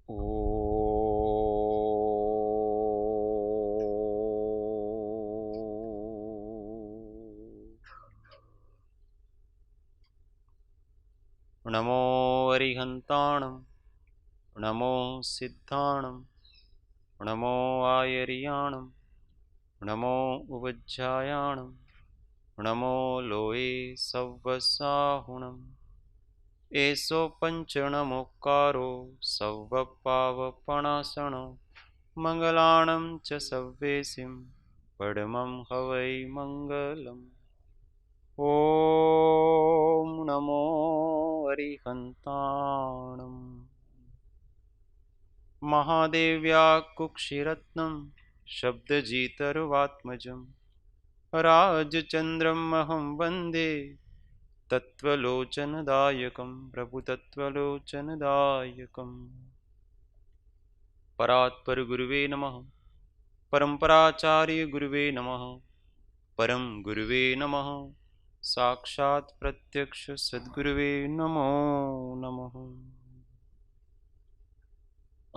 ॐ नमो अरिहन्ताणं नमो सिद्धाणं नमो आयर्याणं नमो उपज्जायाणं नमो लोये सव्वसाहुणम् एषो पञ्चणमुक्कारो सव्वपावपणासनो मङ्गलानं च सव्वेसिं परमं हवै मङ्गलम् ॐ नमो अरिहन्ताणम् महादेव्या कुक्षिरत्नं शब्दजितर्वात्मजं राजचन्द्रमहं वन्दे तत्त्वलोचनदायकं प्रभुतत्त्वलोचनदायकम् परात्परगुरुवे नमः परम्पराचार्यगुरुवे नमः परम गुरुवे नमः साक्षात् प्रत्यक्ष सद्गुरुवे नमो नमः।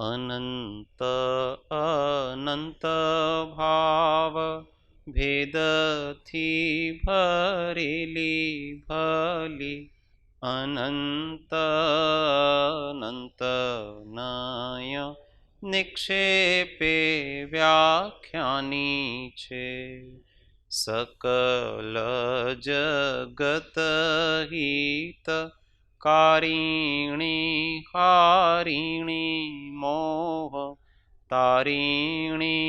अनंत अनंत भाव भेद थी भरेली भली अनंत अनंत नय निक्षेपे व्याख्यानी छे सकल जगत हित कारिणी हारिणी मोह तारिणी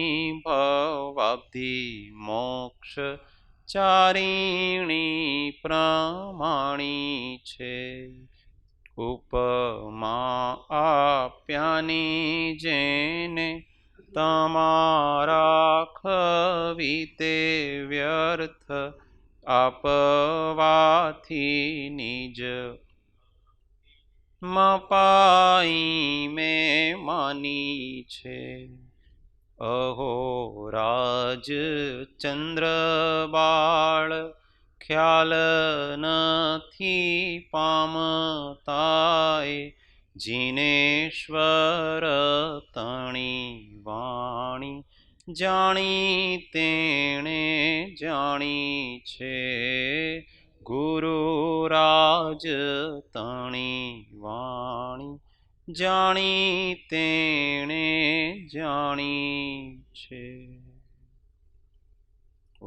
भवाब्धि मोक्ष चारिणी प्रमाणी छे उपमा आप्यानी जेने तमारा खवीते व्यर्थ आपवाथी निज मपाई में मानी छे अहो राज चंद्र बाळ ख्याल नथी पामताय जिनेश्वर तणी वाणी जाणी तेणे जाणी छे गुरु राज तणी वाणी जाणी तेणे जाणी छे। ओ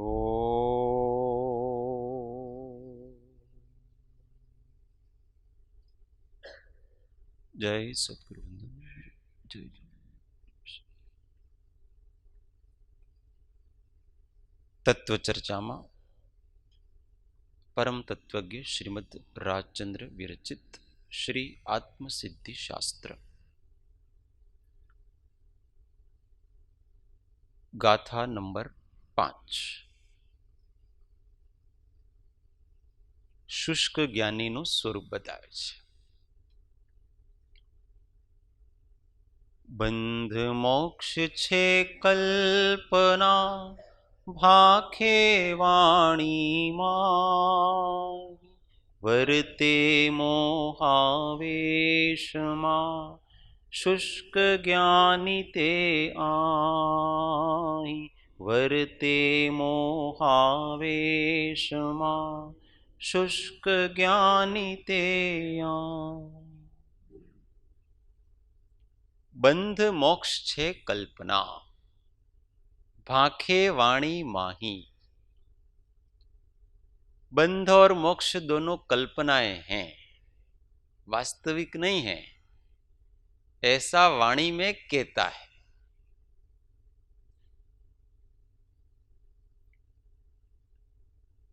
जय सद्गुरु जय जय। तत्व चर्चा में परम तत्वज्ञ श्रीमद राजचंद्र विरचित श्री आत्मसिद्धि शास्त्र गाथा नंबर 5 शुष्क ज्ञानी नु स्वरूप बतावे छे। बंध मोक्ष छे कल्पना भाखे वाणी मां वर्ते मोहावेश मां शुष्क ज्ञानी ते आई वर्ते मोहावेश मां शुष्क ज्ञानी ते आई। बंध मोक्ष छे कल्पना भाखे वाणी माही। बंध और मोक्ष दोनों कल्पनाएं हैं, वास्तविक नहीं है, ऐसा वाणी में कहता है।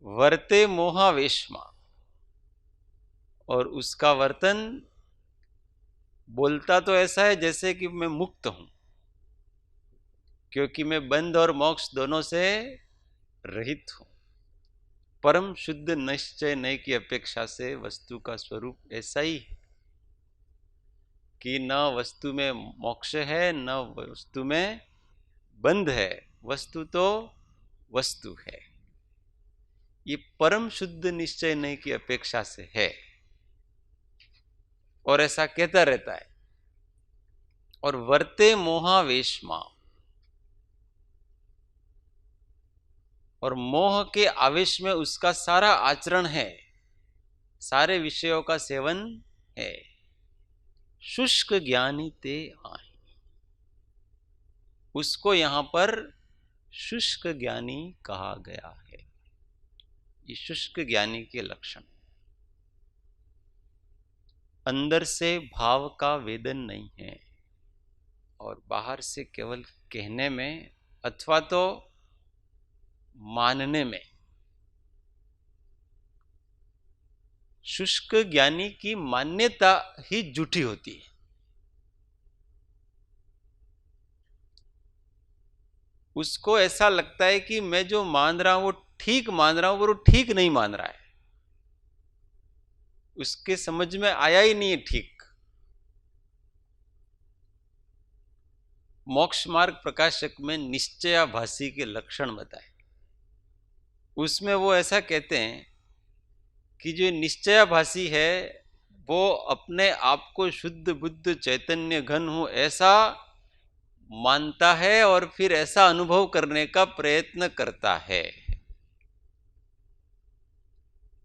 वर्ते मोहावेश में और उसका वर्तन बोलता तो ऐसा है जैसे कि मैं मुक्त हूं, क्योंकि मैं बंध और मोक्ष दोनों से रहित हूं। परम शुद्ध निश्चय नय की अपेक्षा से वस्तु का स्वरूप ऐसा ही है कि न वस्तु में मोक्ष है न वस्तु में बंध है, वस्तु तो वस्तु है। ये परम शुद्ध निश्चय नय की अपेक्षा से है और ऐसा कहता रहता है। और वर्ते मोहावेश मां, और मोह के आवेश में उसका सारा आचरण है, सारे विषयों का सेवन है। शुष्क ज्ञानी ते आए, उसको यहां पर शुष्क ज्ञानी कहा गया है। ये शुष्क ज्ञानी के लक्षण, अंदर से भाव का वेदन नहीं है और बाहर से केवल कहने में अथवा तो मानने में। शुष्क ज्ञानी की मान्यता ही झूठी होती है। उसको ऐसा लगता है कि मैं जो मान रहा हूं वो ठीक मान रहा हूं, वो ठीक नहीं मान रहा है, उसके समझ में आया ही नहीं है ठीक। मोक्ष मार्ग प्रकाशक में निश्चयाभासी के लक्षण बताए, उसमें वो ऐसा कहते हैं कि जो निश्चयाभासी है वो अपने आप को शुद्ध बुद्ध चैतन्य घन हूं ऐसा मानता है और फिर ऐसा अनुभव करने का प्रयत्न करता है,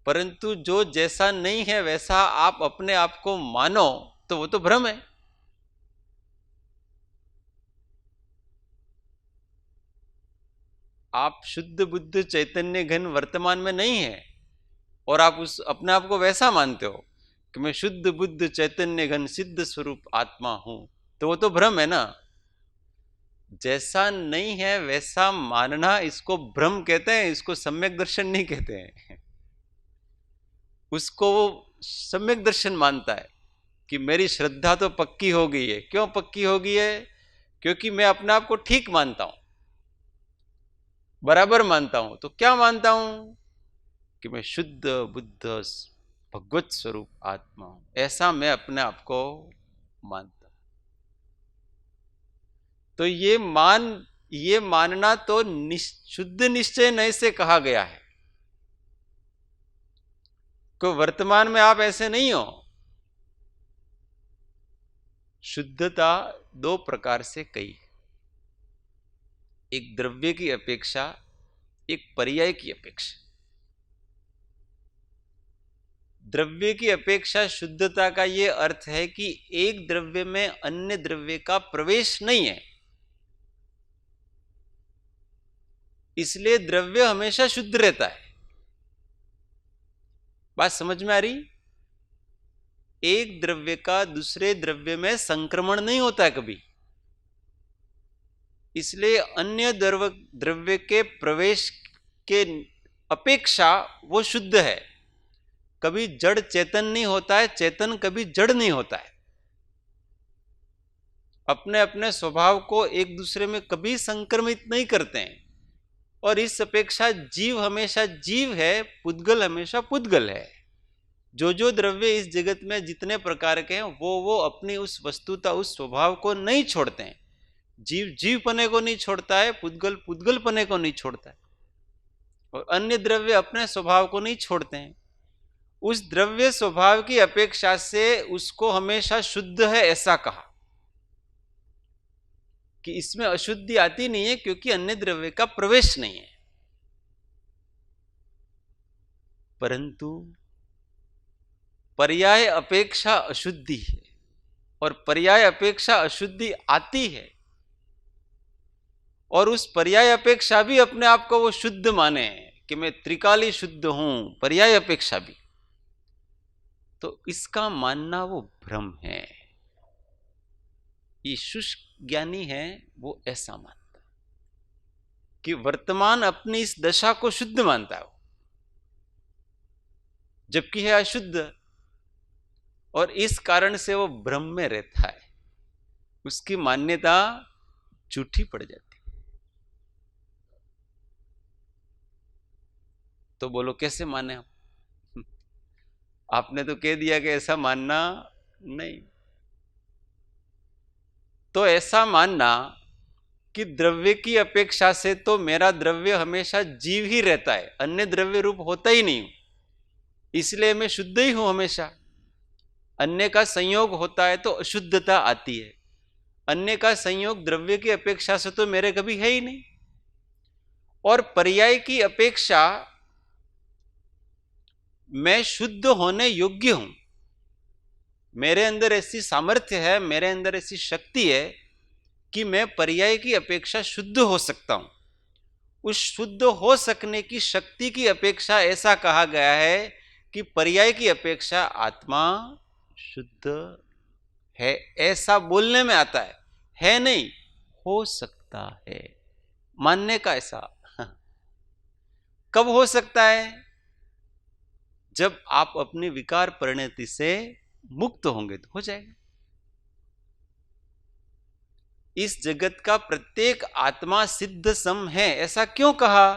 परंतु जो जैसा नहीं है वैसा आप अपने आप को मानो तो वो तो भ्रम है। आप शुद्ध बुद्ध चैतन्य घन वर्तमान में नहीं है और आप उस अपने आप को वैसा मानते हो कि मैं शुद्ध बुद्ध चैतन्य घन सिद्ध स्वरूप आत्मा हूं, तो वो तो भ्रम है ना। जैसा नहीं है वैसा मानना, इसको भ्रम कहते हैं, इसको सम्यक दर्शन नहीं कहते हैं। उसको वो सम्यक दर्शन मानता है कि मेरी श्रद्धा तो पक्की हो गई है। क्यों पक्की हो गई है? क्योंकि मैं अपने आप को ठीक मानता हूं, बराबर मानता हूं। तो क्या मानता हूं? कि मैं शुद्ध बुद्ध भगवत स्वरूप आत्मा हूं, ऐसा मैं अपने आप को मानता हूं। तो ये मानना तो शुद्ध निश्चय नहीं से कहा गया है। को वर्तमान में आप ऐसे नहीं हो। शुद्धता दो प्रकार से कही है, एक द्रव्य की अपेक्षा, एक पर्याय की अपेक्षा। द्रव्य की अपेक्षा शुद्धता का यह अर्थ है कि एक द्रव्य में अन्य द्रव्य का प्रवेश नहीं है, इसलिए द्रव्य हमेशा शुद्ध रहता है। बात समझ में आ रही? एक द्रव्य का दूसरे द्रव्य में संक्रमण नहीं होता है कभी, इसलिए अन्य द्रव्य के प्रवेश के अपेक्षा वो शुद्ध है। कभी जड़ चेतन नहीं होता है, चेतन कभी जड़ नहीं होता है। अपने अपने स्वभाव को एक दूसरे में कभी संक्रमित नहीं करते हैं, और इस अपेक्षा जीव हमेशा जीव है, पुद्गल हमेशा पुद्गल है। जो द्रव्य इस जगत में जितने प्रकार के हैं वो अपनी उस वस्तुता, उस स्वभाव को नहीं छोड़ते हैं। जीव जीवपने को नहीं छोड़ता है, पुद्गल पुद्गलपने को नहीं छोड़ता है, और अन्य द्रव्य अपने स्वभाव को नहीं छोड़ते हैं। उस द्रव्य स्वभाव की अपेक्षा से उसको हमेशा शुद्ध है ऐसा कहा कि इसमें अशुद्धि आती नहीं है, क्योंकि अन्य द्रव्य का प्रवेश नहीं है। परंतु पर्याय अपेक्षा अशुद्धि है, और पर्याय अपेक्षा अशुद्धि आती है, और उस पर्याय अपेक्षा भी अपने आप को वो शुद्ध माने कि मैं त्रिकाली शुद्ध हूं, पर्याय अपेक्षा भी, तो इसका मानना वो भ्रम है। ये शुष्क ज्ञानी है वो ऐसा मानता है कि वर्तमान अपनी इस दशा को शुद्ध मानता है, जबकि है अशुद्ध, और इस कारण से वो भ्रम में रहता है, उसकी मान्यता झूठी पड़ जाती। तो बोलो कैसे माने हम? आपने तो कह दिया कि ऐसा मानना नहीं। तो ऐसा मानना कि द्रव्य की अपेक्षा से तो मेरा द्रव्य हमेशा जीव ही रहता है, अन्य द्रव्य रूप होता ही नहीं, इसलिए मैं शुद्ध ही हूं हमेशा। अन्य का संयोग होता है तो अशुद्धता आती है, अन्य का संयोग द्रव्य की अपेक्षा से तो मेरे कभी है ही नहीं। और पर्याय की अपेक्षा मैं शुद्ध होने योग्य हूं, मेरे अंदर ऐसी सामर्थ्य है, मेरे अंदर ऐसी शक्ति है कि मैं पर्याय की अपेक्षा शुद्ध हो सकता हूं। उस शुद्ध हो सकने की शक्ति की अपेक्षा ऐसा कहा गया है कि पर्याय की अपेक्षा आत्मा शुद्ध है, ऐसा बोलने में आता है नहीं, हो सकता है मानने का ऐसा। कब हो सकता है? जब आप अपनी विकार परिणति से मुक्त होंगे तो हो जाएगा। इस जगत का प्रत्येक आत्मा सिद्ध सम है, ऐसा क्यों कहा?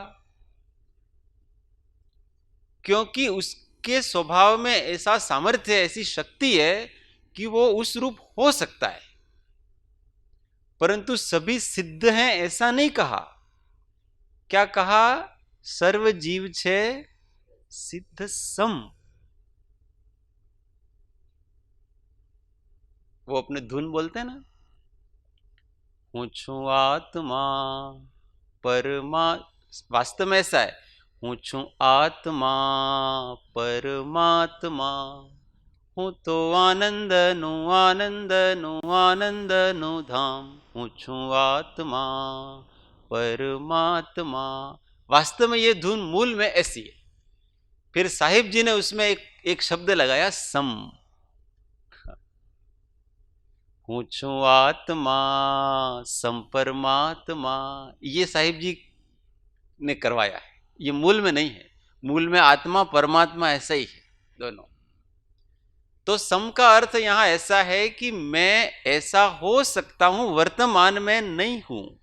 क्योंकि उसके स्वभाव में ऐसा सामर्थ्य, ऐसी शक्ति है कि वो उस रूप हो सकता है। परंतु सभी सिद्ध हैं ऐसा नहीं कहा। क्या कहा? सर्व जीव छे सिद्ध सम। वो अपने धुन बोलते हैं ना, हूं छू आत्मा परमा, वास्तव में ऐसा है, हूं छू आत्मा परमात्मा, हूं तो आनंद नु धाम, हूं छू आत्मा परमात्मा। वास्तव में ये धुन मूल में ऐसी है। फिर साहिब जी ने उसमें एक शब्द लगाया सम, हूं छू आत्मा संपरमात्मा। ये साहिब जी ने करवाया है, ये मूल में नहीं है। मूल में आत्मा परमात्मा ऐसा ही है दोनों। तो सम का अर्थ यहां ऐसा है कि मैं ऐसा हो सकता हूं, वर्तमान में नहीं हूं।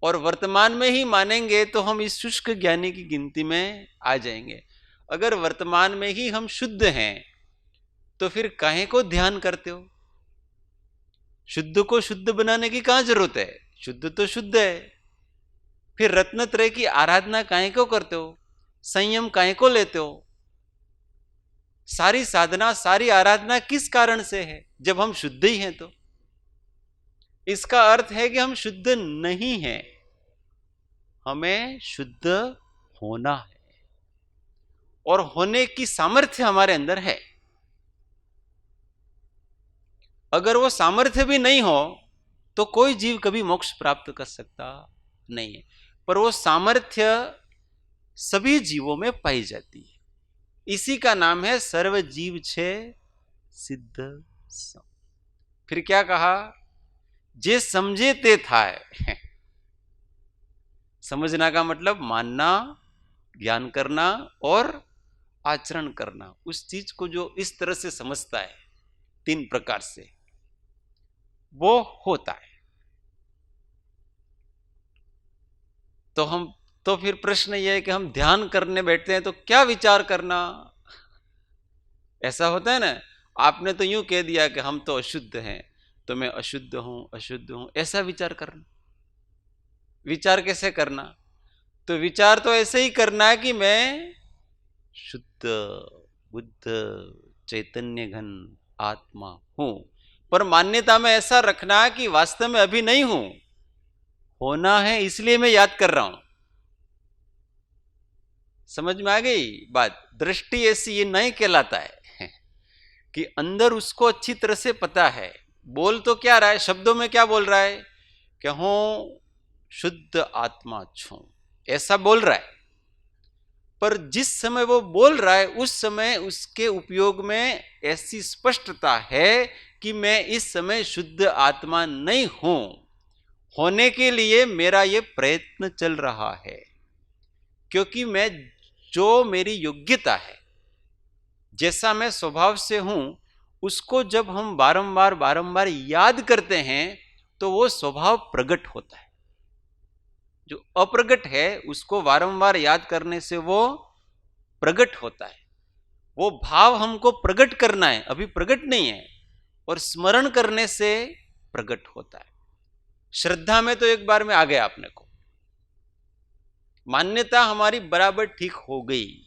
और वर्तमान में ही मानेंगे तो हम इस शुष्क ज्ञानी की गिनती में आ जाएंगे। अगर वर्तमान में ही हम शुद्ध हैं तो फिर काहे को ध्यान करते हो? शुद्ध को शुद्ध बनाने की कहां जरूरत है? शुद्ध तो शुद्ध है। फिर रत्नत्रय की आराधना काहे को करते हो? संयम काहे को लेते हो? सारी साधना, सारी आराधना किस कारण से है? जब हम शुद्ध ही हैं तो। इसका अर्थ है कि हम शुद्ध नहीं हैं, हमें शुद्ध होना है और होने की सामर्थ्य हमारे अंदर है। अगर वो सामर्थ्य भी नहीं हो तो कोई जीव कभी मोक्ष प्राप्त कर सकता नहीं है। पर वो सामर्थ्य सभी जीवों में पाई जाती है। इसी का नाम है सर्व जीव छे सिद्ध सम। फिर क्या कहा? जे समझे ते थाय। समझना का मतलब मानना, ज्ञान करना और आचरण करना। उस चीज को जो इस तरह से समझता है, तीन प्रकार से, वो होता है। तो फिर प्रश्न यह है कि हम ध्यान करने बैठते हैं तो क्या विचार करना? ऐसा होता है ना, आपने तो यूं कह दिया कि हम तो अशुद्ध हैं, तो मैं अशुद्ध हूं, ऐसा विचार करना। विचार कैसे करना? तो विचार तो ऐसे ही करना है कि मैं शुद्ध बुद्ध चैतन्य घन आत्मा हूं। पर मान्यता में ऐसा रखना है कि वास्तव में अभी नहीं हूं, होना है इसलिए मैं याद कर रहा हूं। समझ में आ गई बात? दृष्टि ऐसी ये नहीं कहलाता है कि अंदर उसको अच्छी तरह से पता है। बोल तो क्या रहा है, शब्दों में क्या बोल रहा है कि हूं शुद्ध आत्मा छू, ऐसा बोल रहा है। पर जिस समय वो बोल रहा है उस समय उसके उपयोग में ऐसी स्पष्टता है कि मैं इस समय शुद्ध आत्मा नहीं हूं, होने के लिए मेरा ये प्रयत्न चल रहा है। क्योंकि मैं, जो मेरी योग्यता है, जैसा मैं स्वभाव से हूं, उसको जब हम बारंबार बारंबार याद करते हैं तो वो स्वभाव प्रकट होता है। जो अप्रगट है उसको बारंबार याद करने से वो प्रकट होता है। वो भाव हमको प्रकट करना है, अभी प्रकट नहीं है, और स्मरण करने से प्रकट होता है। श्रद्धा में तो एक बार में आ गया अपने को, मान्यता हमारी बराबर ठीक हो गई।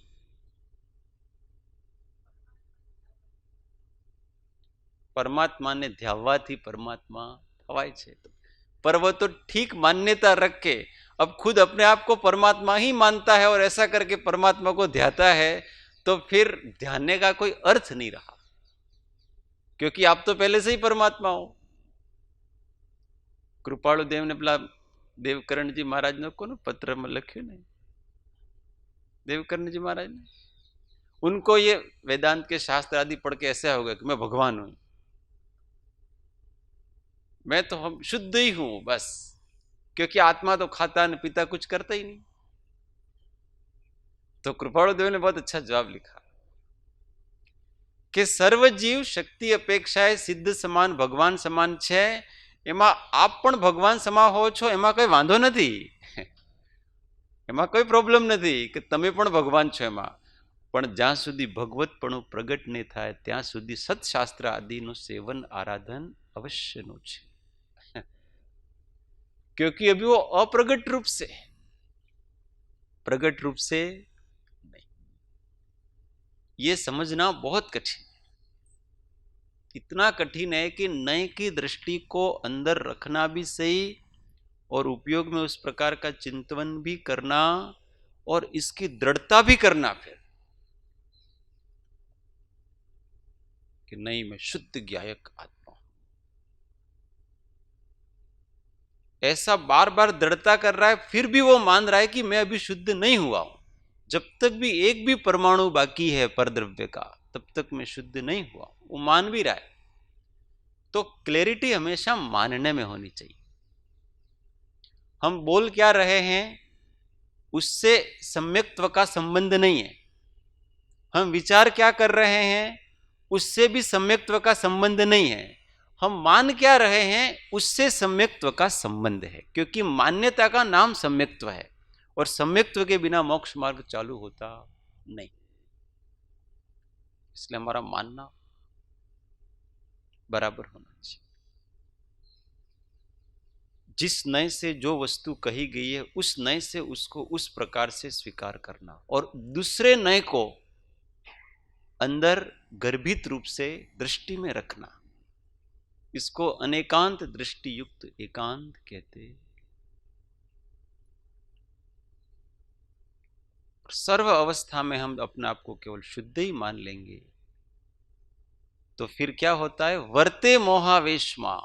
પરમાત્માને ધ્યાવવાથી પરમાત્મા થવાય છે. पर वो तो ठीक मान्यता रख के अब खुद अपने आप को परमात्मा ही मानता है और ऐसा करके परमात्मा को ध्याता है, तो फिर ध्यानने का कोई अर्थ नहीं रहा, क्योंकि आप तो पहले से ही परमात्मा हो. कृपाळु देव ने पेला देवकरण जी महाराज ने को पत्र में लख्यु ने, देवकरण जी महाराज ने, उनको ये वेदांत के शास्त्र आदि पढ़ के ऐसा हो गया कि मैं भगवान हूं, मैं तो हम शुद्ध ही हूं बस, क्योंकि आत्मा तो खाता न पीता कुछ करता ही नहीं. तो कृपाळु देव ने बहुत अच्छा जवाब लिखा कि सर्वजीव शक्ति अपेक्षाए सिद्ध समान भगवान समान छे, एमा आप पण भगवान समा हो छो, एमा कोई वांधो नहीं, एमा कोई प्रॉब्लम नहीं कि तमे पण भगवान छो एमा. पण ज्यां सुधी भगवतपणु प्रगट नहीं थाय त्यां सुधी सत्शास्त्र आदिनु सेवन आराधन अवश्यनु छे, क्योंकि अभी वो अप्रगट रूप से, प्रगट रूप से नहीं. ये समझना बहुत कठिन है, इतना कठिन है कि नए की दृष्टि को अंदर रखना भी सही और उपयोग में उस प्रकार का चिंतन भी करना और इसकी दृढ़ता भी करना, फिर कि नहीं मैं शुद्ध ज्ञायक आत्मा हूं, ऐसा बार बार दृढ़ता कर रहा है, फिर भी वो मान रहा है कि मैं अभी शुद्ध नहीं हुआ हूं. जब तक भी एक भी परमाणु बाकी है परद्रव्य का, तब तक मैं शुद्ध नहीं हुआ हूं, वो मान भी रहा है. तो क्लैरिटी हमेशा मानने में होनी चाहिए. हम बोल क्या रहे हैं उससे सम्यक्त्व का संबंध नहीं है, हम विचार क्या कर रहे हैं उससे भी सम्यक्त्व का संबंध नहीं है, हम मान क्या रहे हैं उससे सम्यक्त्व का संबंध है, क्योंकि मान्यता का नाम सम्यक्त्व है और सम्यक्त्व के बिना मोक्ष मार्ग चालू होता नहीं. इसलिए हमारा मानना बराबर होना चाहिए. जिस नए से जो वस्तु कही गई है उस नए से उसको उस प्रकार से स्वीकार करना और दूसरे नए को अंदर गर्भित रूप से दृष्टि में रखना, इसको अनेकांत दृष्टि युक्त एकांत कहते. सर्व अवस्था में हम अपने आप को केवल शुद्ध ही मान लेंगे तो फिर क्या होता है, वर्ते मोहावेशमा,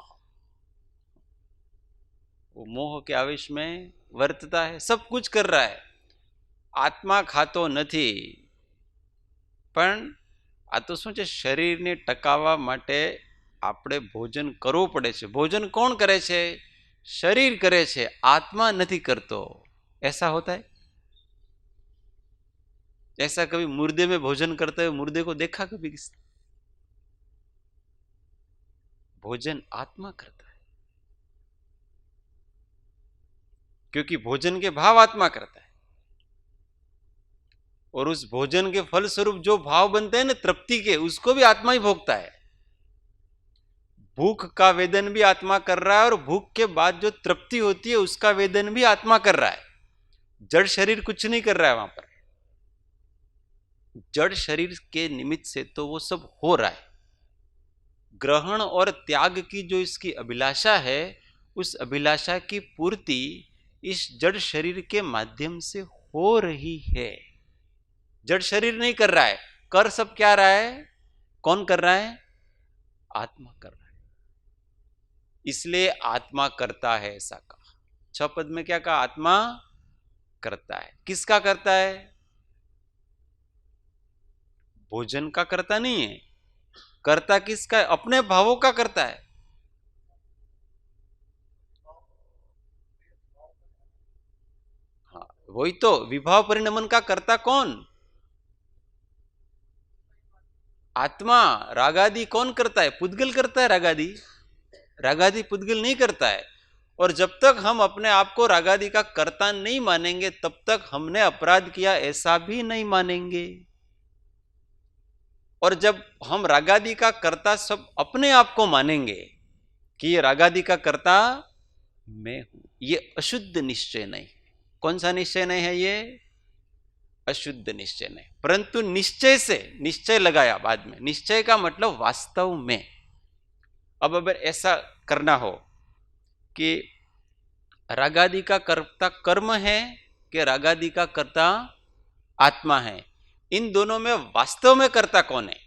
वो मोह के आवेश में वर्तता है, सब कुछ कर रहा है. आत्मा खातो નથી, પણ આ તો શું છે, શરીરને ટકાવવા માટે આપણે ભોજન કરવું પડે છે. ભોજન કોણ કરે છે? શરીર કરે છે, आत्मा નથી करतो. ऐसा होता है? ऐसा कभी मुर्दे में भोजन करते हुए मुर्दे को देखा कभी? भोजन आत्मा करता है, क्योंकि भोजन के भाव आत्मा करता है और उस भोजन के फल स्वरूप जो भाव बनते हैं ना तृप्ति के, उसको भी आत्मा ही भोगता है. भूख का वेदन भी आत्मा कर रहा है और भूख के बाद जो तृप्ति होती है उसका वेदन भी आत्मा कर रहा है. जड़ शरीर कुछ नहीं कर रहा है वहां पर, जड़ शरीर के निमित्त से तो वो सब हो रहा है. ग्रहण और त्याग की जो इसकी अभिलाषा है, उस अभिलाषा की पूर्ति इस जड़ शरीर के माध्यम से हो रही है. जड़ शरीर नहीं कर रहा है, कर सब क्या रहा है, कौन कर रहा है? आत्मा कर रहा है. इसलिए आत्मा करता है ऐसा कहा. 6 पद में क्या कहा? आत्मा करता है. किसका करता है? भोजन का करता नहीं है. करता किसका है? अपने भावों का करता है. हाँ, वही तो विभाव परिणमन का करता कौन? आत्मा. रागादि कौन करता है? पुद्गल करता है. रागादि, रागादि पुद्गल नहीं करता है. और जब तक हम अपने आप को रागादि का कर्ता नहीं मानेंगे तब तक हमने अपराध किया ऐसा भी नहीं मानेंगे. और जब हम रागादि का कर्ता सब अपने आप को मानेंगे कि ये रागादि का कर्ता मैं हूं, ये अशुद्ध निश्चय नहीं. कौन सा निश्चय नहीं है? ये अशुद्ध निश्चय नहीं. परंतु निश्चय से, निश्चय लगाया बाद में, निश्चय का मतलब वास्तव में, अब अगर ऐसा करना हो कि रागादि का कर्ता कर्म है कि रागादि का कर्ता आत्मा है, इन दोनों में वास्तव में कर्ता कौन है?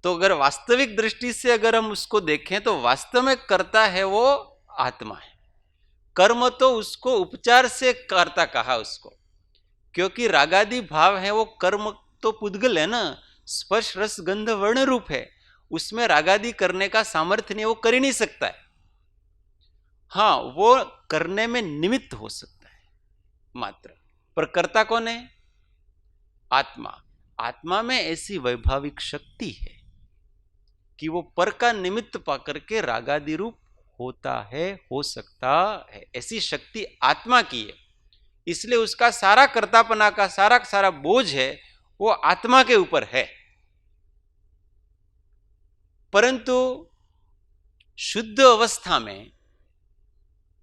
तो अगर वास्तविक दृष्टि से अगर हम उसको देखें तो वास्तव में कर्ता है वो आत्मा है। कर्म तो उसको उपचार से कर्ता कहा उसको, क्योंकि रागादि भाव है वो कर्म तो पुद्गल है ना, स्पर्श रस गंध वर्ण रूप है, उसमें रागादि करने का सामर्थ्य नहीं, वो कर ही नहीं सकता है। हाँ, वो करने में निमित्त हो सकता है मात्र, पर कर्ता कौन है? आत्मा। आत्मा में ऐसी वैभाविक शक्ति है कि वो पर का निमित्त पाकर के रागादि रूप होता है, हो सकता है, ऐसी शक्ति आत्मा की है। इसलिए उसका सारा कर्तापना का सारा बोझ है वो आत्मा के ऊपर है। परंतु शुद्ध अवस्था में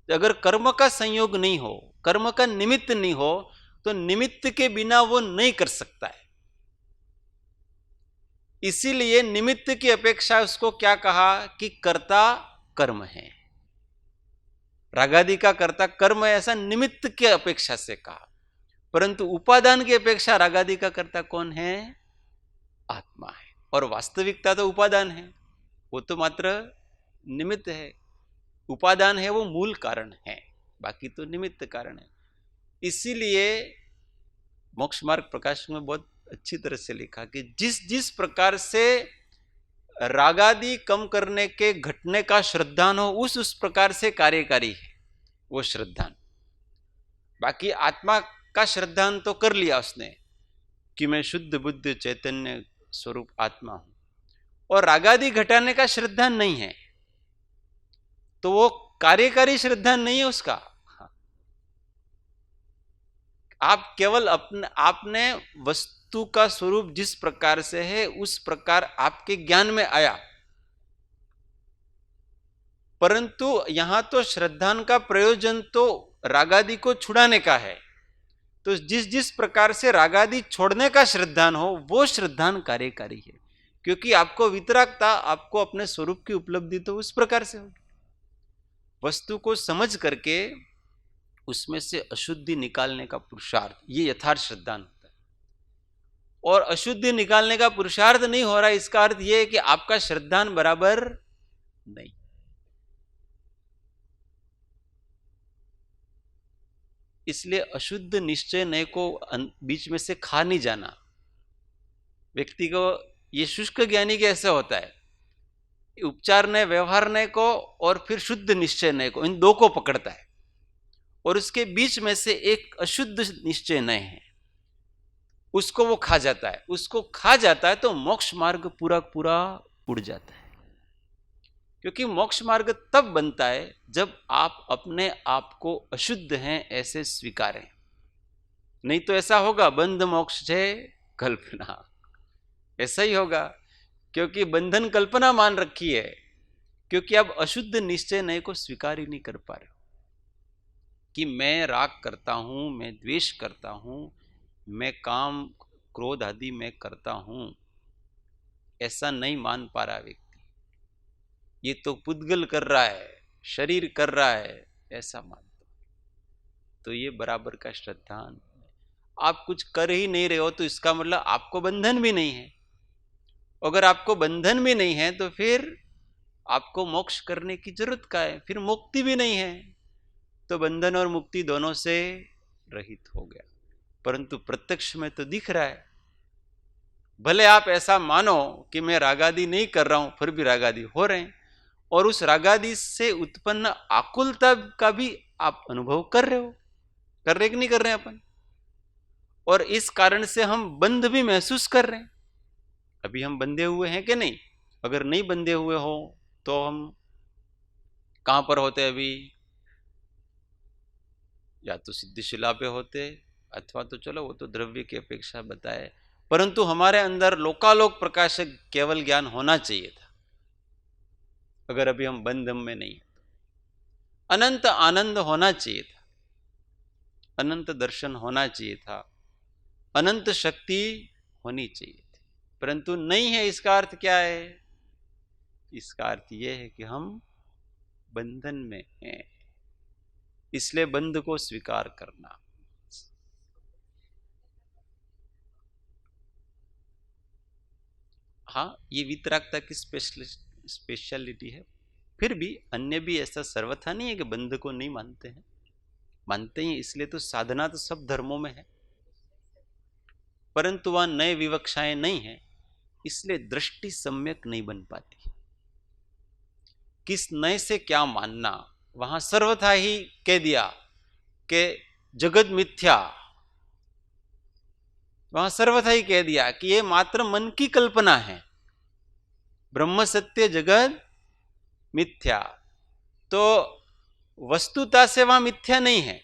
अगर कर्म का संयोग नहीं हो, कर्म का निमित्त नहीं हो, तो निमित्त के बिना वो नहीं कर सकता है। इसीलिए निमित्त की अपेक्षा उसको क्या कहा कि कर्ता कर्म है। रागादि का कर्ता कर्म है ऐसा निमित्त की अपेक्षा से कहा, परंतु उपादान की अपेक्षा रागादि का कर्ता कौन है? आत्मा है। और वास्तविकता तो उपादान है, वो तो मात्र निमित्त है। उपादान है वो मूल कारण है, बाकी तो निमित्त कारण है। इसीलिए मोक्ष मार्ग प्रकाश में बहुत अच्छी तरह से लिखा कि जिस जिस प्रकार से रागादि कम करने के घटने का श्रद्धान हो, उस प्रकार से कार्यकारी है वो श्रद्धान। बाकी आत्मा का श्रद्धान तो कर लिया उसने कि मैं शुद्ध बुद्ध चैतन्य स्वरूप आत्मा हूं, और रागादि घटाने का श्रद्धान नहीं है, तो वो कार्यकारी श्रद्धान नहीं है उसका। आप केवल आपने वस्तु का स्वरूप जिस प्रकार से है उस प्रकार आपके ज्ञान में आया, परंतु यहां तो श्रद्धान का प्रयोजन तो रागादि को छुड़ाने का है। तो जिस जिस प्रकार से रागादि छोड़ने का श्रद्धान हो वो श्रद्धान कार्यकारी है, क्योंकि आपको वितरागता, आपको अपने स्वरूप की उपलब्धि तो उस प्रकार से होगी। वस्तु को समझ करके उसमें से अशुद्धि निकालने का पुरुषार्थ, ये यथार्थ श्रद्धान होता है। और अशुद्धि निकालने का पुरुषार्थ नहीं हो रहा, इसका अर्थ यह है कि आपका श्रद्धान बराबर नहीं। इसलिए अशुद्ध निश्चय नए को बीच में से खा नहीं जाना। व्यक्ति को ये शुष्क ज्ञानी कैसे होता है, उपचार नए, व्यवहार नए को और फिर शुद्ध निश्चय नए को, इन दो को पकड़ता है, और उसके बीच में से एक अशुद्ध निश्चय नए है, उसको वो खा जाता है। उसको खा जाता है तो मोक्ष मार्ग पूरा पूरा उड़ जाता है। क्योंकि मोक्ष मार्ग तब बनता है जब आप अपने आप को अशुद्ध हैं ऐसे स्वीकारें। नहीं तो ऐसा होगा, बंध मोक्ष है कल्पना, ऐसा ही होगा, क्योंकि बंधन कल्पना मान रखी है, क्योंकि आप अशुद्ध निश्चय नए को स्वीकार ही नहीं कर पा रहे हो कि मैं राग करता हूं, मैं द्वेष करता हूं, मैं काम क्रोध आदि मैं करता हूं, ऐसा नहीं मान पा रहा व्यक्ति। ये तो पुद्गल कर रहा है, शरीर कर रहा है, ऐसा मानता। तो ये बराबर का श्रद्धान। आप कुछ कर ही नहीं रहे हो तो इसका मतलब आपको बंधन भी नहीं है। अगर आपको बंधन भी नहीं है तो फिर आपको मोक्ष करने की जरूरत क्या है? फिर मुक्ति भी नहीं है, तो बंधन और मुक्ति दोनों से रहित हो गया। परंतु प्रत्यक्ष में तो दिख रहा है। भले आप ऐसा मानो कि मैं रागादि नहीं कर रहा हूं, फिर भी रागादि हो रहे हैं, और उस रागादि से उत्पन्न आकुलता का भी आप अनुभव कर रहे हो। कर रहे कि नहीं कर रहे हैं अपन? और इस कारण से हम बंध भी महसूस कर रहे हैं। अभी हम बंधे हुए हैं कि नहीं? अगर नहीं बंधे हुए हो तो हम कहां पर होते अभी? या तो सिद्धिशिला पे होते, अथवा तो चलो वो तो द्रव्य की अपेक्षा बताए, परंतु हमारे अंदर लोकालोक प्रकाशक केवल ज्ञान होना चाहिए था। अगर अभी हम बंधम में नहीं है तो अनंत आनंद होना चाहिए था, अनंत दर्शन होना चाहिए था, अनंत शक्ति होनी चाहिए थी, परंतु नहीं है, इसका अर्थ क्या है? इसका अर्थ यह है कि हम बंधन में हैं, इसलिए बंध को स्वीकार करना। हाँ, ये वितरागता की स्पेशलिटी है। फिर भी अन्य भी ऐसा सर्वथा नहीं है कि बंध को नहीं मानते हैं, मानते हैं। इसलिए तो साधना तो सब धर्मों में है, परंतु वहां नए विवक्षाएं नहीं है, इसलिए दृष्टि सम्यक नहीं बन पाती। किस नए से क्या मानना, वहां सर्वथा ही कह दिया कि जगत मिथ्या, वहां सर्वथा ही कह दिया कि ये मात्र मन की कल्पना है, ब्रह्म सत्य जगत मिथ्या। तो वस्तुता से वहां मिथ्या नहीं है,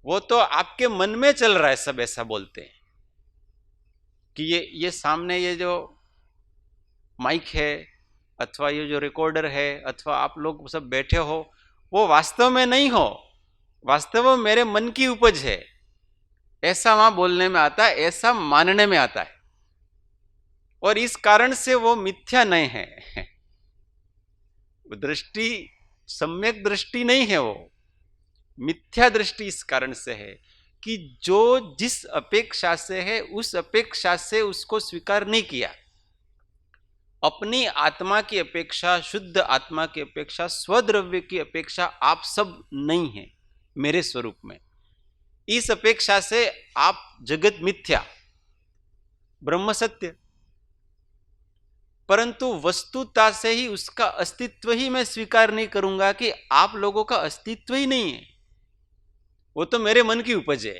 वो तो आपके मन में चल रहा है। सब ऐसा बोलते हैं कि ये सामने ये जो माइक है अथवा ये जो रिकॉर्डर है अथवा आप लोग सब बैठे हो, वो वास्तव में नहीं हो, वास्तव में मेरे मन की उपज है, ऐसा वहां बोलने में आता है, ऐसा मानने में आता है। और इस कारण से वो मिथ्या नहीं है, दृष्टि सम्यक दृष्टि नहीं है, वो मिथ्या दृष्टि इस कारण से है कि जो जिस अपेक्षा से है उस अपेक्षा से उसको स्वीकार नहीं किया। अपनी आत्मा की अपेक्षा, शुद्ध आत्मा की अपेक्षा, स्वद्रव्य की अपेक्षा आप सब नहीं है मेरे स्वरूप में। इस अपेक्षा से आप जगत मिथ्या, ब्रह्म सत्य, परंतु वस्तुता से ही उसका अस्तित्व ही मैं स्वीकार नहीं करूंगा कि आप लोगों का अस्तित्व ही नहीं है, वो तो मेरे मन की उपज है,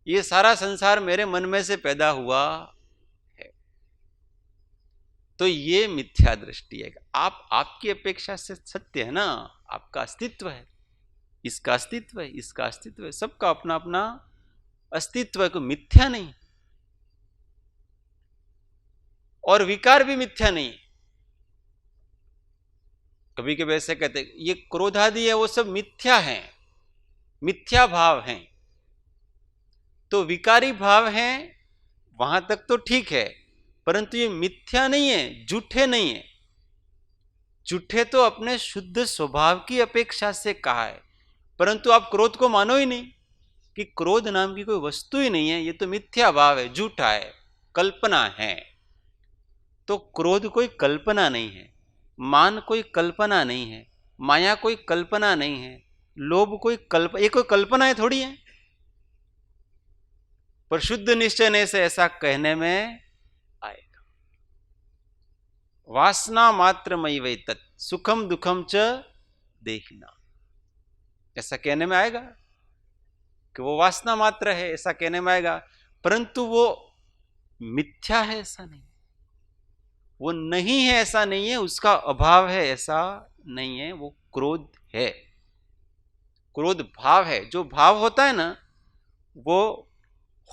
ये सारा संसार मेरे मन में से पैदा हुआ है। तो ये मिथ्या दृष्टि है। आप आपकी अपेक्षा से सत्य है ना, आपका अस्तित्व है, इसका अस्तित्व है, इसका अस्तित्व है, सबका अपना अपना अस्तित्व है, कोई मिथ्या नहीं। और विकार भी मिथ्या नहीं। कभी कभी ऐसे कहते ये क्रोध आदि है वो सब मिथ्या है, मिथ्या भाव हैं। तो विकारी भाव हैं वहां तक तो ठीक है, परंतु ये मिथ्या नहीं है, झूठे नहीं है। झूठे तो अपने शुद्ध स्वभाव की अपेक्षा से कहा है, परंतु आप क्रोध को मानो ही नहीं कि क्रोध नाम की कोई वस्तु ही नहीं है, ये तो मिथ्या भाव है, झूठा है, कल्पना है। तो क्रोध कोई कल्पना नहीं है, मान कोई कल्पना नहीं है, माया कोई कल्पना नहीं है, लोभ कोई ये कोई कल्पना है थोड़ी है। पर शुद्ध निश्चय से ऐसा कहने में आएगा। वासना मात्र मई वै तत् सुखम दुखम च देखना, ऐसा कहने में आएगा कि वो वासना मात्र है, ऐसा कहने में आएगा। परंतु वो मिथ्या है ऐसा नहीं, वो नहीं है ऐसा नहीं है, उसका अभाव है ऐसा नहीं है। वो क्रोध है, क्रोध भाव है, जो भाव होता है ना वो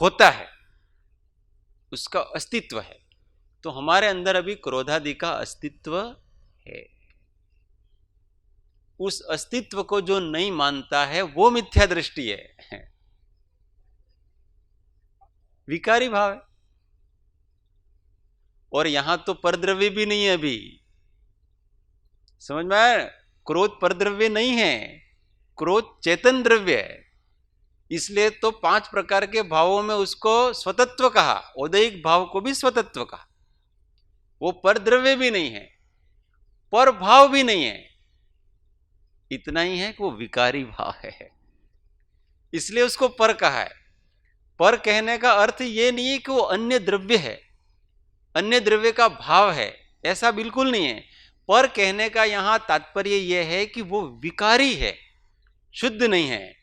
होता है, उसका अस्तित्व है। तो हमारे अंदर अभी क्रोधादि का अस्तित्व है। उस अस्तित्व को जो नहीं मानता है वो मिथ्या दृष्टि है, विकारी भाव है। और यहां तो परद्रव्य भी नहीं है अभी, समझ में आया? क्रोध परद्रव्य नहीं है, क्रोध चेतन द्रव्य है। इसलिए तो 5 प्रकार के भावों में उसको स्वतत्व कहा, औदैहिक भाव को भी स्वतत्व कहा। वो परद्रव्य भी नहीं है, पर भाव भी नहीं है, इतना ही है कि वो विकारी भाव है, इसलिए उसको पर कहा है। पर कहने का अर्थ ये नहीं है कि वो अन्य द्रव्य है, अन्य द्रव्य का भाव है, ऐसा बिल्कुल नहीं है। पर कहने का यहां तात्पर्य यह है कि वो विकारी है, शुद्ध नहीं है।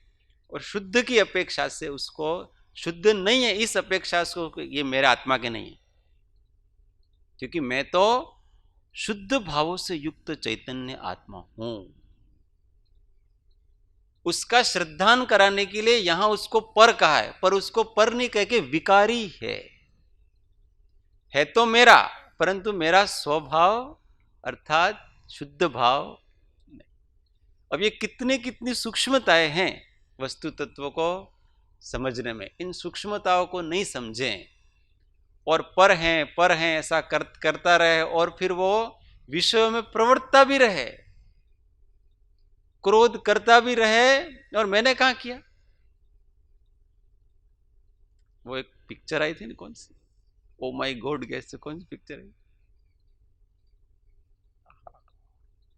और शुद्ध की अपेक्षा से उसको शुद्ध नहीं है, इस अपेक्षा से ये मेरे आत्मा के नहीं है, क्योंकि मैं तो शुद्ध भावों से युक्त चैतन्य आत्मा हूं। उसका श्रद्धान कराने के लिए यहां उसको पर कहा है, पर उसको पर नहीं कह के विकारी है तो मेरा, परंतु मेरा स्वभाव अर्थात शुद्ध भाव नहीं। अब ये कितनी सूक्ष्मताएं हैं वस्तु तत्व को समझने में, इन सूक्ष्मताओं को नहीं समझें और पर हैं ऐसा करता रहे और फिर वो विषयों में प्रवृत्ता भी रहे, क्रोध करता भी रहे, और मैंने कहा किया। वो एक पिक्चर आई थी ना, कौन सी, ओ माई गॉड कैसे, कौन सी पिक्चर आई,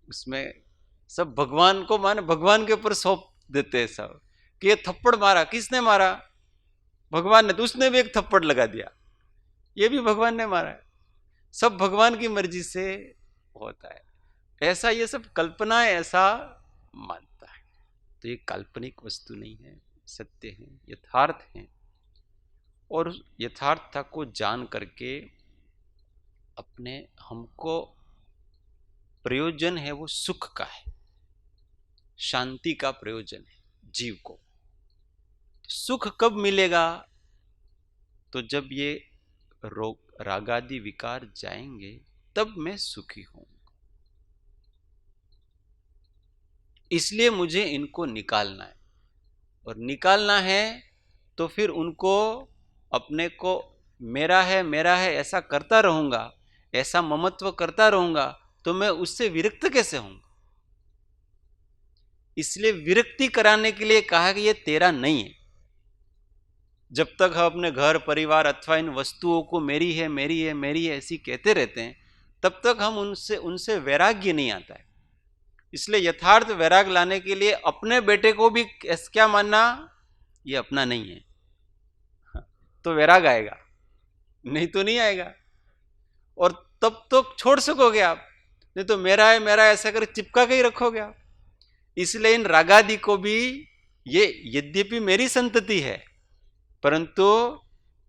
उसमें सब भगवान को माने भगवान के ऊपर सौंप देते हैं सब, कि ये थप्पड़ मारा, किसने मारा, भगवान ने, तो उसने भी एक थप्पड़ लगा दिया, ये भी भगवान ने मारा है, सब भगवान की मर्जी से होता है। ऐसा ये सब कल्पनाएं ऐसा मानता है, तो ये काल्पनिक वस्तु नहीं है, सत्य है, यथार्थ है। और यथार्थता को जान करके अपने हमको प्रयोजन है वो सुख का है, शांति का प्रयोजन है जीव को। सुख कब मिलेगा, तो जब ये रोग रागादि विकार जाएंगे तब मैं सुखी हूंगा। इसलिए मुझे इनको निकालना है, और निकालना है तो फिर उनको अपने को मेरा है ऐसा करता रहूंगा, ऐसा ममत्व करता रहूंगा, तो मैं उससे विरक्त कैसे होऊंगा। इसलिए विरक्ति कराने के लिए कहा कि ये तेरा नहीं है। जब तक हम अपने घर परिवार अथवा इन वस्तुओं को मेरी है मेरी है मेरी है ऐसी कहते रहते हैं, तब तक हम उनसे वैराग्य नहीं आता है। इसलिए यथार्थ वैराग लाने के लिए अपने बेटे को भी क्या मानना, ये अपना नहीं है, तो वैराग आएगा, नहीं तो नहीं आएगा। और तब तो छोड़ सकोगे आप, नहीं तो मेरा है ऐसा कर चिपका के ही रखोगे आप। इसलिए इन रागादि को भी, ये यद्यपि मेरी संतति है परंतु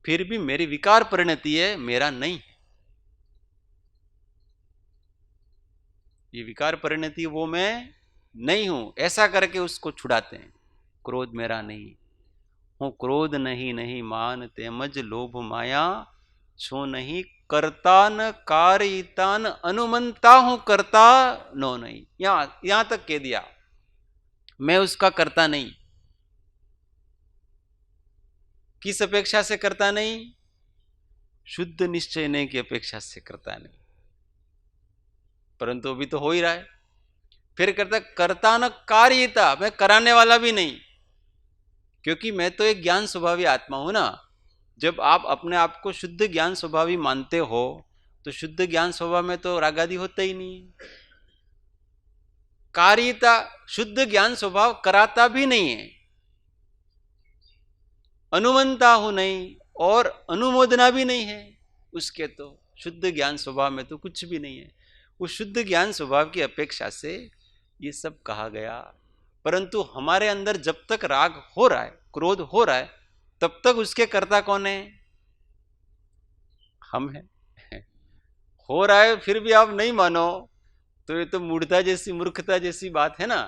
फिर भी मेरी विकार परिणति है, मेरा नहीं है। ये विकार परिणति वो मैं नहीं हूं, ऐसा करके उसको छुड़ाते हैं। क्रोध मेरा नहीं हूं, क्रोध नहीं नहीं मान तेमज लोभ माया, छो नहीं करता न कारितान अनुमंता हूं करता नो नहीं। यहां तक कह दिया, मैं उसका करता नहीं। किस अपेक्षा से करता नहीं, शुद्ध निश्चय नहीं की अपेक्षा से करता नहीं, परंतु अभी तो हो ही रहा है। फिर करता न कार्यता, मैं कराने वाला भी नहीं, क्योंकि मैं तो एक ज्ञान स्वभावी आत्मा हूं ना। जब आप अपने आप को शुद्ध ज्ञान स्वभावी मानते हो तो शुद्ध ज्ञान स्वभाव में तो रागादि होता ही नहीं। कार्यता, शुद्ध ज्ञान स्वभाव कराता भी नहीं है, अनुमंता हूं नहीं और अनुमोदना भी नहीं है उसके। तो शुद्ध ज्ञान स्वभाव में तो कुछ भी नहीं है। उस शुद्ध ज्ञान स्वभाव की अपेक्षा से ये सब कहा गया। परंतु हमारे अंदर जब तक राग हो रहा है, क्रोध हो रहा है, तब तक उसके कर्ता कौन है, हम हैं। हो रहा है फिर भी आप नहीं मानो तो ये तो मूर्खता जैसी बात है ना।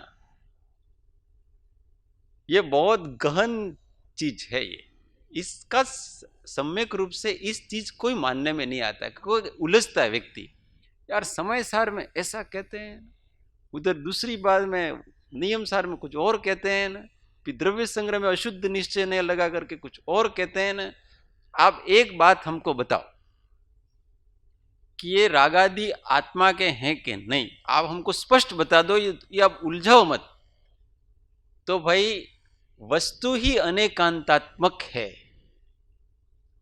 ये बहुत गहन चीज है ये, इसका सम्यक रूप से इस चीज कोई मानने में नहीं आता है, कोई उलझता है व्यक्ति। यार समय सार में ऐसा कहते हैं, उधर दूसरी बात में नियम सार में कुछ और कहते हैं ना, फिर द्रव्य संग्रह में अशुद्ध निश्चय ने लगा करके कुछ और कहते हैं ना। आप एक बात हमको बताओ कि ये रागादि आत्मा के हैं कि नहीं, आप हमको स्पष्ट बता दो, ये आप उलझाओ मत। तो भाई वस्तु ही अनेकांतात्मक है,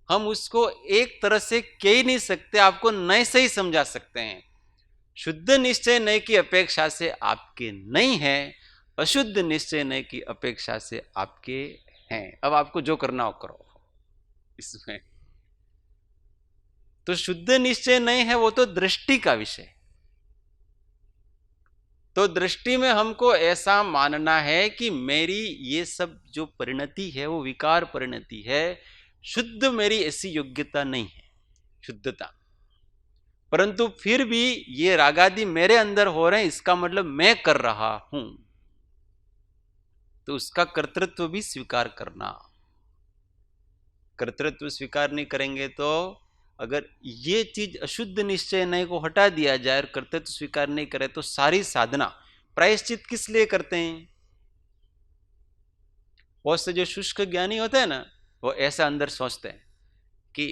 हम उसको एक तरह से कह ही नहीं सकते, आपको नए से ही समझा सकते हैं। शुद्ध निश्चय नय की अपेक्षा से आपके नहीं है, अशुद्ध निश्चय नय की अपेक्षा से आपके हैं। अब आपको जो करना हो करो इसमें। तो शुद्ध निश्चय नहीं है वो तो दृष्टि का विषय। तो दृष्टि में हमको ऐसा मानना है कि मेरी ये सब जो परिणति है वो विकार परिणति है, शुद्ध मेरी ऐसी योग्यता नहीं है, शुद्धता। परंतु फिर भी ये रागादि मेरे अंदर हो रहे हैं, इसका मतलब मैं कर रहा हूं, तो उसका कर्तृत्व भी स्वीकार करना। कर्तृत्व स्वीकार नहीं करेंगे तो अगर ये चीज अशुद्ध निश्चय नहीं को हटा दिया जाए और कर्तृत्व स्वीकार नहीं करे तो सारी साधना, प्रायश्चित किस लिए करते हैं। बहुत से जो शुष्क ज्ञानी होते हैं ना, वो ऐसा अंदर सोचते हैं कि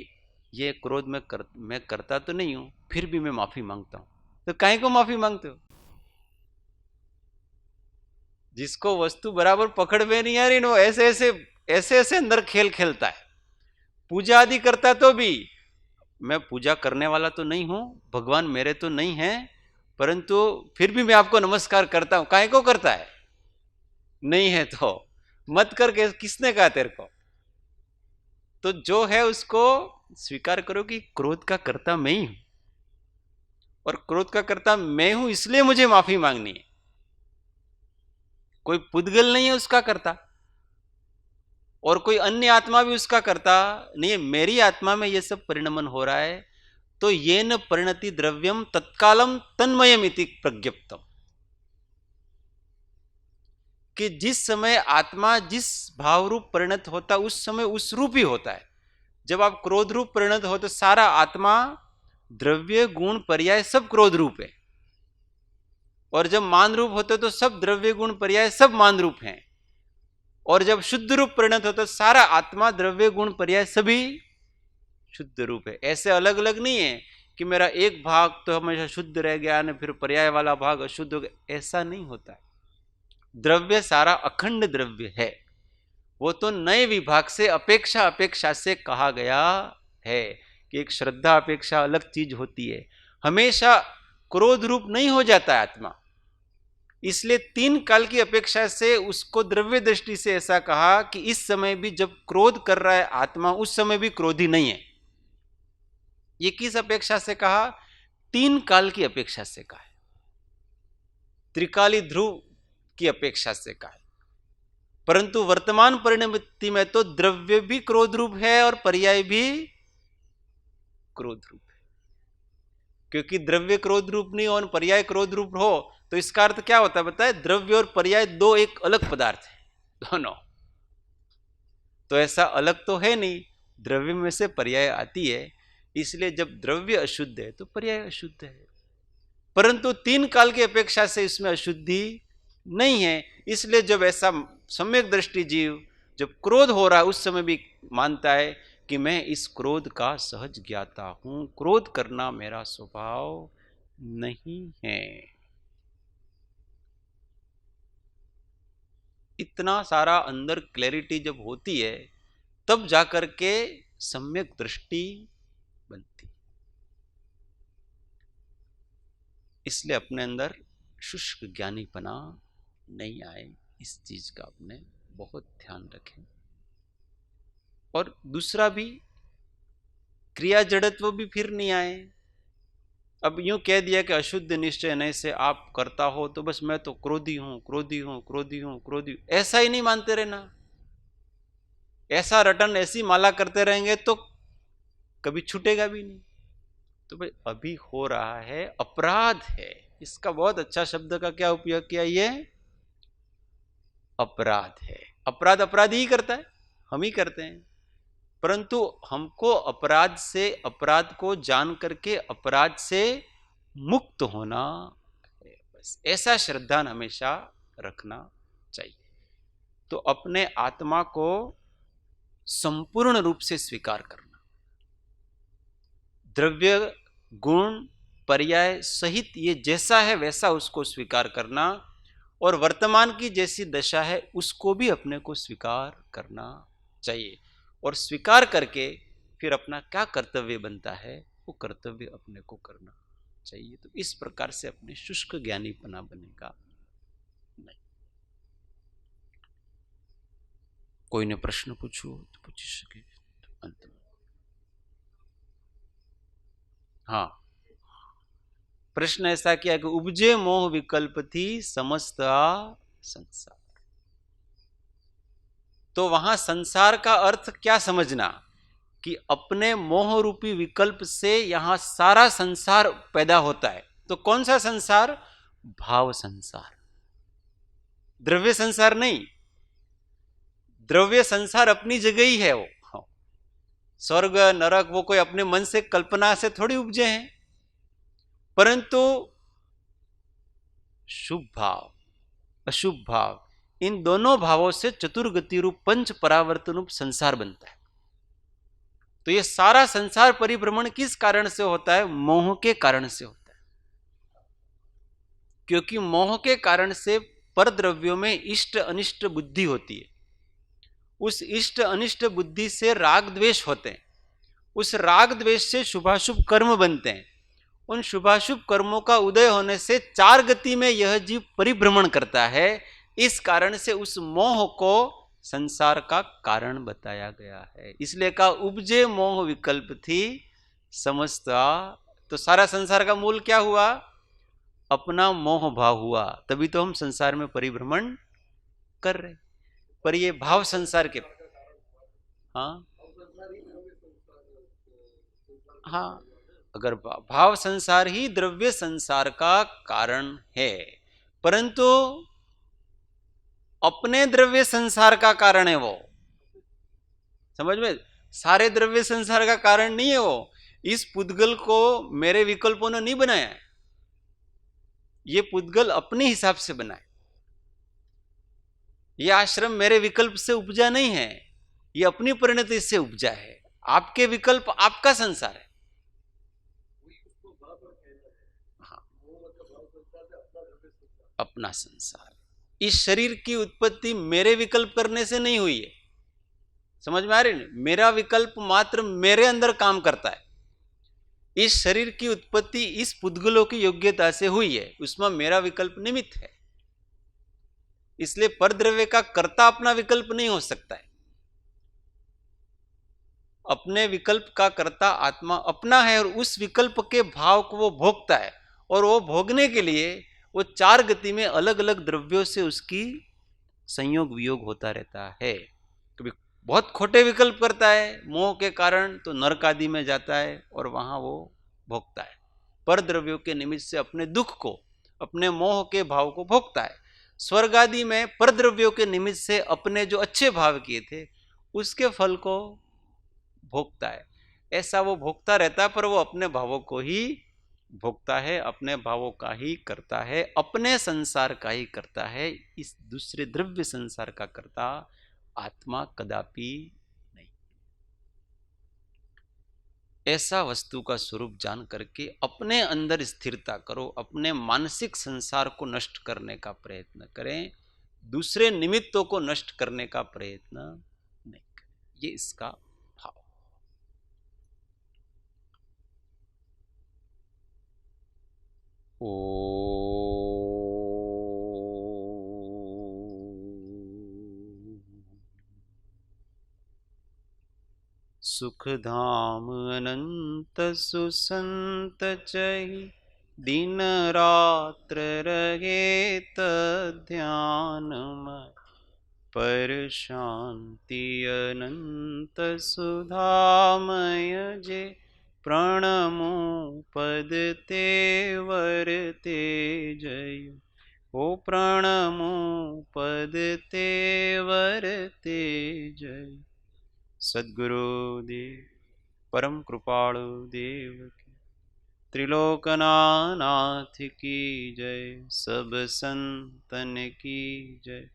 ये क्रोध मैं करता तो नहीं हूं, फिर भी मैं माफी मांगता हूं। तो काहे को माफी मांगते हो? जिसको वस्तु बराबर पकड़ में नहीं आ रही ना, वो ऐसे ऐसे अंदर खेल खेलता है। पूजा आदि करता तो भी, मैं पूजा करने वाला तो नहीं हूं, भगवान मेरे तो नहीं है, परंतु फिर भी मैं आपको नमस्कार करता हूं। काहे को करता है? नहीं है तो मत करके किसने कहा तेरे को? तो जो है उसको स्वीकार करो कि क्रोध का कर्ता मैं ही हूं, और क्रोध का कर्ता मैं हूं, इसलिए मुझे माफी मांगनी है। कोई पुद्गल नहीं है उसका कर्ता, और कोई अन्य आत्मा भी उसका कर्ता नहीं है। मेरी आत्मा में यह सब परिणमन हो रहा है, तो ये न परिणति द्रव्यम तत्कालम तन्मयम इति प्रज्ञप्तम, कि जिस समय आत्मा जिस भाव रूप परिणत होता उस समय उस रूप ही होता है। जब आप क्रोध रूप परिणत हो तो सारा आत्मा द्रव्य गुण पर्याय सब क्रोध रूप है, और जब मान रूप होते तो सब द्रव्य गुण पर्याय सब मान रूप हैं, और जब शुद्ध रूप परिणत होता तो सारा आत्मा द्रव्य गुण पर्याय सभी शुद्ध रूप है। ऐसे अलग अलग नहीं है कि मेरा एक भाग तो हमेशा शुद्ध रह गया ना फिर पर्याय वाला भाग अशुद्ध हो गया, ऐसा नहीं होता है। द्रव्य सारा अखंड द्रव्य है। वो तो नए विभाग से अपेक्षा से कहा गया है कि एक श्रद्धा अपेक्षा अलग चीज होती है। हमेशा क्रोध रूप नहीं हो जाता है आत्मा, इसलिए 3 काल की अपेक्षा से उसको द्रव्य दृष्टि से ऐसा कहा कि इस समय भी जब क्रोध कर रहा है आत्मा, उस समय भी क्रोधी नहीं है। ये किस अपेक्षा से कहा? 3 काल की अपेक्षा से कहा है, त्रिकाली ध्रुव की अपेक्षा से कहा है। परंतु वर्तमान परिणति में तो द्रव्य भी क्रोध रूप है और पर्याय भी क्रोध रूप है। क्योंकि द्रव्य क्रोध रूप नहीं हो और पर्याय क्रोध रूप हो तो इसका अर्थ क्या होता है बताए? द्रव्य और पर्याय दो एक अलग पदार्थ है दोनों। तो ऐसा अलग तो है नहीं, द्रव्य में से पर्याय आती है, इसलिए जब द्रव्य अशुद्ध है तो पर्याय अशुद्ध है। परंतु 3 काल की अपेक्षा से इसमें अशुद्धि नहीं है, इसलिए जब ऐसा सम्यक दृष्टि जीव जब क्रोध हो रहा है उस समय भी मानता है कि मैं इस क्रोध का सहज ज्ञाता हूं, क्रोध करना मेरा स्वभाव नहीं है। इतना सारा अंदर क्लैरिटी जब होती है तब जाकर के सम्यक दृष्टि बनती। इसलिए अपने अंदर शुष्क ज्ञानीपना नहीं आए, इस चीज का अपने बहुत ध्यान रखें। और दूसरा भी, क्रिया जड़त्व भी फिर नहीं आए। अब यूं कह दिया कि अशुद्ध निश्चय नहीं से आप करता हो तो बस मैं तो क्रोधी हूं क्रोधी हूं क्रोधी हूं क्रोधी हूं, ऐसा ही नहीं मानते रहना। ऐसा रटन ऐसी माला करते रहेंगे तो कभी छूटेगा भी नहीं। तो भाई अभी हो रहा है अपराध है, इसका बहुत अच्छा शब्द का क्या उपयोग किया? ये अपराध है। अपराध अपराधी ही करता है, हम ही करते हैं, परंतु हमको अपराध से, अपराध को जान करके अपराध से मुक्त होना है, बस ऐसा श्रद्धा हमेशा रखना चाहिए। तो अपने आत्मा को संपूर्ण रूप से स्वीकार करना, द्रव्य गुण पर्याय सहित ये जैसा है वैसा उसको स्वीकार करना, और वर्तमान की जैसी दशा है उसको भी अपने को स्वीकार करना चाहिए। और स्वीकार करके फिर अपना क्या कर्तव्य बनता है वो कर्तव्य अपने को करना चाहिए। तो इस प्रकार से अपने शुष्क ज्ञानीपना बनेगा नहीं। कोई ने प्रश्न पूछो तो पूछ सके तो अंत में। हाँ, प्रश्न ऐसा किया कि उपजे मोह विकल्प थी समस्त संसार। तो वहां संसार का अर्थ क्या समझना कि अपने मोह रूपी विकल्प से यहां सारा संसार पैदा होता है। तो कौन सा संसार? भाव संसार, द्रव्य संसार नहीं। द्रव्य संसार अपनी जगह ही है, वो स्वर्ग नरक वो कोई अपने मन से कल्पना से थोड़ी उपजे हैं, परंतु शुभ भाव अशुभ भाव इन दोनों भावों से चतुर्गति रूप पंच परावर्तन रूप संसार बनता है। तो ये सारा संसार परिभ्रमण किस कारण से होता है? मोह के कारण से होता है। क्योंकि मोह के कारण से परद्रव्यों में इष्ट अनिष्ट बुद्धि होती है। उस इष्ट अनिष्ट बुद्धि से राग द्वेष होते हैं। उस राग द्वेष से शुभाशुभ कर्म बनते हैं। उन शुभाशुभ कर्मों का उदय होने से चार गति में यह जीव परिभ्रमण करता है। इस कारण से उस मोह को संसार का कारण बताया गया है। इसलिए कहा उपजे मोह विकल्प थी समस्ता। तो सारा संसार का मूल क्या हुआ? अपना मोह भाव हुआ। तभी तो हम संसार में परिभ्रमण कर रहे। पर ये भाव संसार के, हाँ हाँ, अगर भाव संसार ही द्रव्य संसार का कारण है, परंतु अपने द्रव्य संसार का कारण है वो। समझ में? सारे द्रव्य संसार का कारण नहीं है वो। इस पुद्गल को मेरे विकल्पों ने नहीं बनाया है। ये पुद्गल अपने हिसाब से बना है। ये आश्रम मेरे विकल्प से उपजा नहीं है, ये अपनी परिणति से उपजा है। आपके विकल्प आपका संसार है। हाँ, अपना संसार। इस शरीर की उत्पत्ति मेरे विकल्प करने से नहीं हुई है। समझ में आ रही है? मेरा विकल्प मात्र मेरे अंदर काम करता है। इस शरीर की उत्पत्ति इस पुद्गलों की योग्यता से हुई है, उसमें मेरा विकल्प निमित्त है। इसलिए परद्रव्य का कर्ता अपना विकल्प नहीं हो सकता है। अपने विकल्प का कर्ता आत्मा अपना है और उस विकल्प के भाव को वो भोगता है। और वो भोगने के लिए वो चार गति में अलग अलग द्रव्यों से उसकी संयोग वियोग होता रहता है। कभी बहुत खोटे विकल्प करता है मोह के कारण, तो नरक आदि में जाता है और वहां वो भोगता है। पर द्रव्यों के निमित्त से अपने दुख को, अपने मोह के भाव को भोगता है। स्वर्ग आदि में पर द्रव्यों के निमित्त से अपने जो अच्छे भाव किए थे उसके फल को भोगता है। ऐसा वो भोगता रहता है, पर वो अपने भावों को ही भोगता है, अपने भावों का ही करता है, अपने संसार का ही करता है। इस दूसरे द्रव्य संसार का करता आत्मा कदापि नहीं। ऐसा वस्तु का स्वरूप जान करके अपने अंदर स्थिरता करो, अपने मानसिक संसार को नष्ट करने का प्रयत्न करें, दूसरे निमित्तों को नष्ट करने का प्रयत्न नहीं करें। ये इसका भाव। ओ सुख धाम अनंत सुसंत चहि, दिन रात्र रहे ध्यान में, पर शांति अनंत सुधामय जे, प्रणमो पद तेवर तेजय। ओ प्रणमो पद तेवर तेजय। सद्गुरुदेव परम कृपाणु देव की, त्रिलोकनाथ की जय। सब संतन की जय।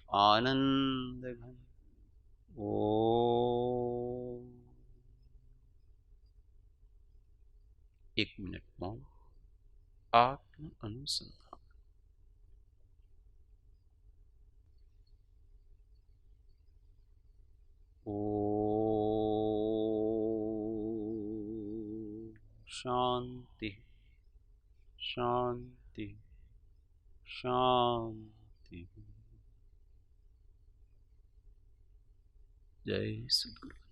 आनंद घन। ओ 1 मिनट मौन। आत्म अनुसंधान। शांति शांति शांति। जय सद्गुरु।